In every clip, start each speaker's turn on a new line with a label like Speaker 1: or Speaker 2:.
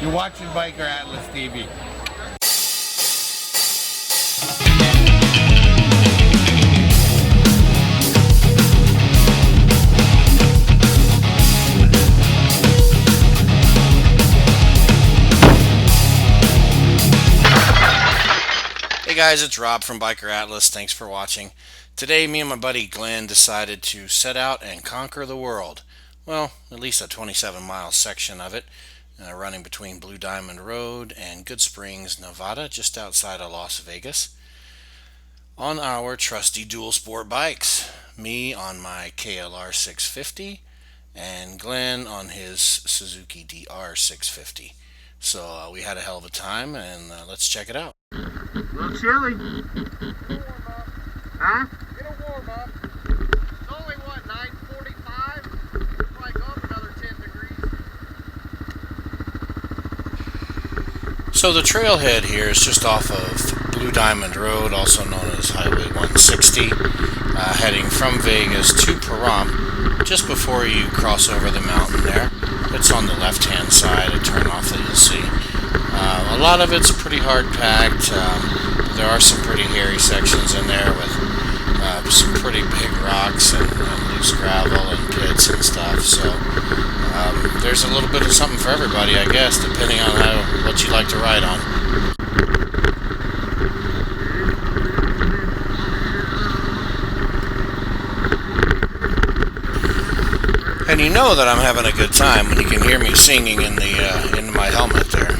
Speaker 1: You're watching Biker Atlas TV.
Speaker 2: Hey guys, it's Rob from Biker Atlas. Thanks for watching. Today, me and my buddy Glenn decided to set out and conquer the world. Well, at least a 27-mile section of it, running between Blue Diamond Road and Goodsprings, Nevada, just outside of Las Vegas, on our trusty dual sport bikes. Me on my KLR650 and Glenn on his Suzuki DR650. So we had a hell of a time, and let's check it out.
Speaker 1: A little chilly. Huh?
Speaker 3: It'll warm up. It's only, what, 9:45? It'll probably go up another 10 degrees.
Speaker 2: So the trailhead here is just off of Blue Diamond Road, also known as Highway 160, heading from Vegas to Pahrump, just before you cross over the mountain there. It's on the left-hand side, a turnoff that you'll see. A lot of it's pretty hard-packed. There are some pretty hairy sections in there with some pretty big rocks and loose gravel and pits and stuff. So there's a little bit of something for everybody, I guess, depending on what you like to ride on. And you know that I'm having a good time when you can hear me singing in my helmet there.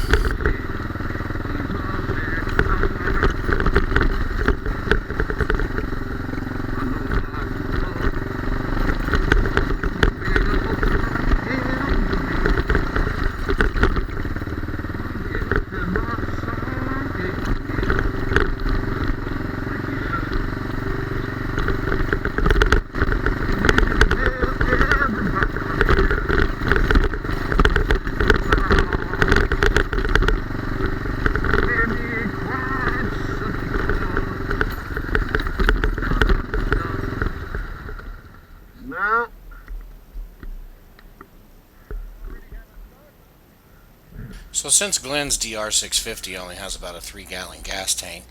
Speaker 2: So since Glenn's DR650 only has about a 3-gallon gas tank,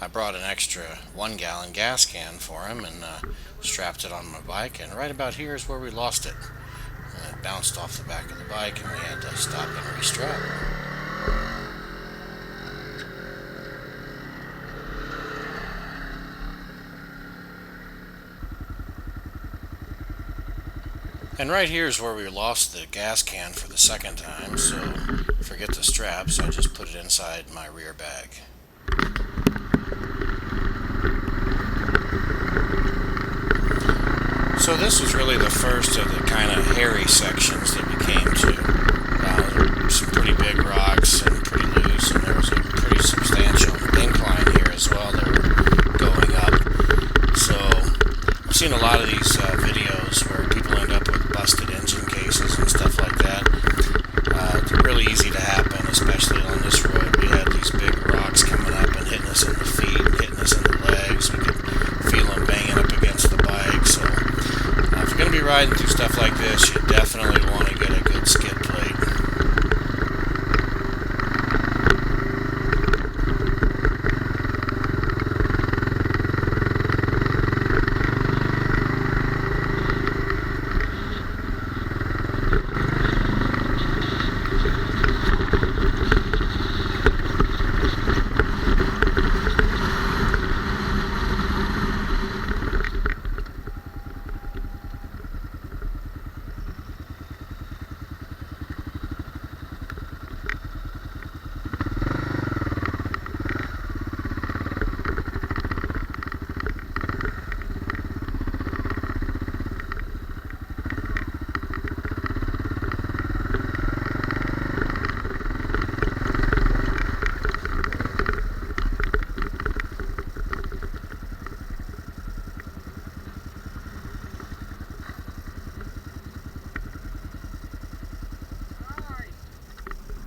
Speaker 2: I brought an extra 1-gallon gas can for him and strapped it on my bike, and right about here is where we lost it. It bounced off the back of the bike and we had to stop and restrap. And right here is where we lost the gas can for the second time, so forget the strap, so I just put it inside my rear bag. So this was really the first of the kind of hairy sections that we came to. There were some pretty big rocks and pretty loose, and there was a pretty substantial incline here as well that were going up. So I've seen a lot of these videos where people end up with busted engine cases and stuff like that. It's really easy to happen, especially on this road. We had these big rocks coming up and hitting us in the feet, hitting us in the legs. We could feel them banging up against the bike. So if you're going to be riding through stuff like this, you definitely want to get a good skid plate.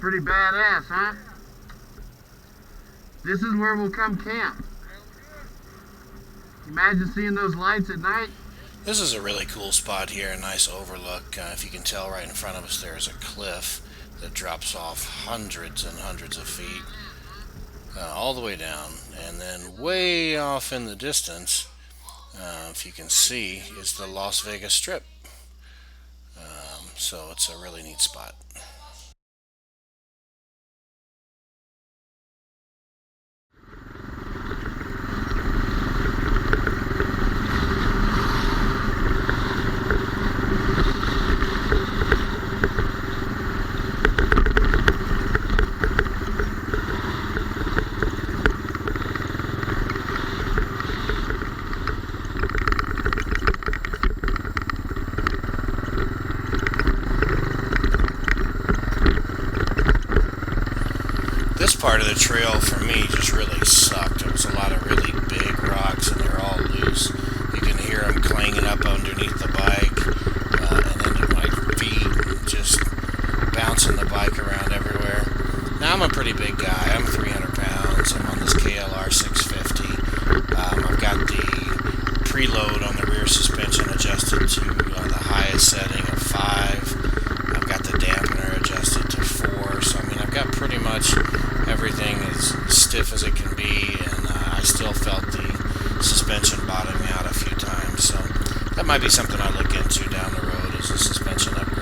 Speaker 1: Pretty badass, huh? This is where we'll come camp. Imagine seeing those lights at night.
Speaker 2: This is a really cool spot here, a nice overlook. If you can tell, right in front of us there is a cliff that drops off hundreds and hundreds of feet all the way down, and then way off in the distance, if you can see, is the Las Vegas Strip. So it's a really neat spot. This part of the trail for me just really sucked. There was a lot of really big rocks and they're all loose. You can hear them clanging up underneath the bike, and then my feet just bouncing the bike around everywhere. Now I'm a pretty big guy. I'm 300 pounds. I'm on this KLR650. I've got the preload on the rear suspension adjusted to the highest setting of 5. I've got the dampener adjusted to 4. So I mean, I've got pretty much everything as stiff as it can be, and I still felt the suspension bottoming out a few times. So that might be something I'll look into down the road as a suspension upgrade.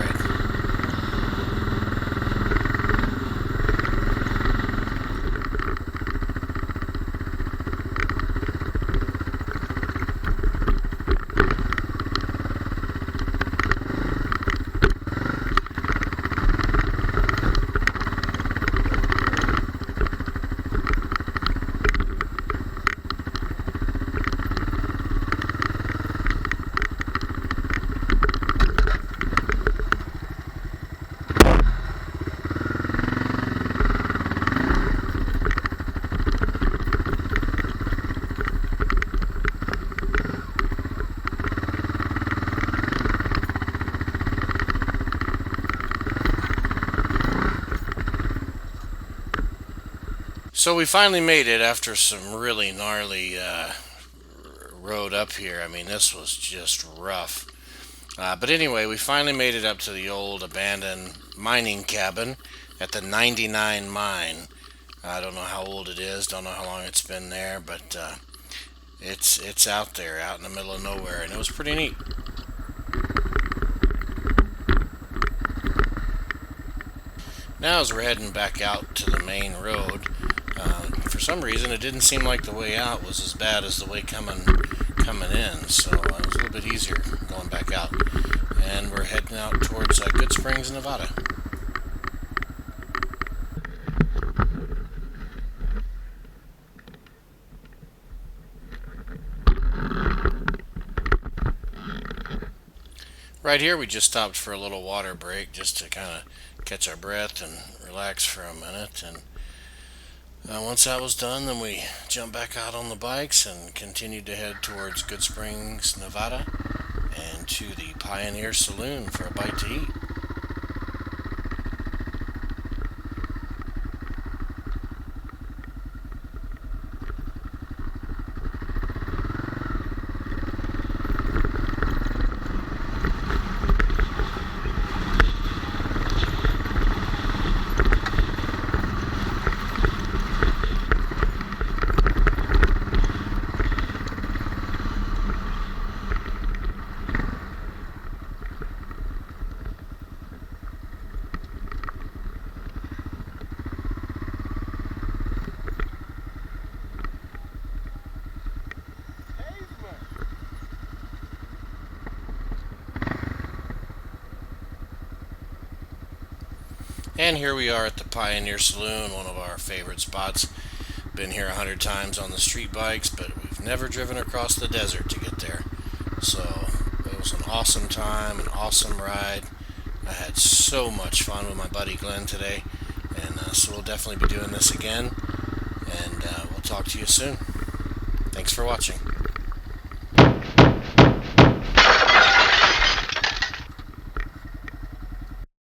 Speaker 2: So we finally made it after some really gnarly road up here. I mean, this was just rough. But anyway, we finally made it up to the old abandoned mining cabin at the 99 mine. I don't know how old it is, don't know how long it's been there, but it's out there, out in the middle of nowhere, and it was pretty neat. Now as we're heading back out to the main road, for some reason it didn't seem like the way out was as bad as the way coming in, so it was a little bit easier going back out. And we're heading out towards Goodsprings, Nevada. Right here we just stopped for a little water break just to kind of catch our breath and relax for a minute, and once that was done, then we jumped back out on the bikes and continued to head towards Goodsprings, Nevada, and to the Pioneer Saloon for a bite to eat. And here we are at the Pioneer Saloon, one of our favorite spots. Been here 100 times on the street bikes, but we've never driven across the desert to get there. So it was an awesome time, an awesome ride. I had so much fun with my buddy Glen today, and so we'll definitely be doing this again, and we'll talk to you soon. Thanks for watching.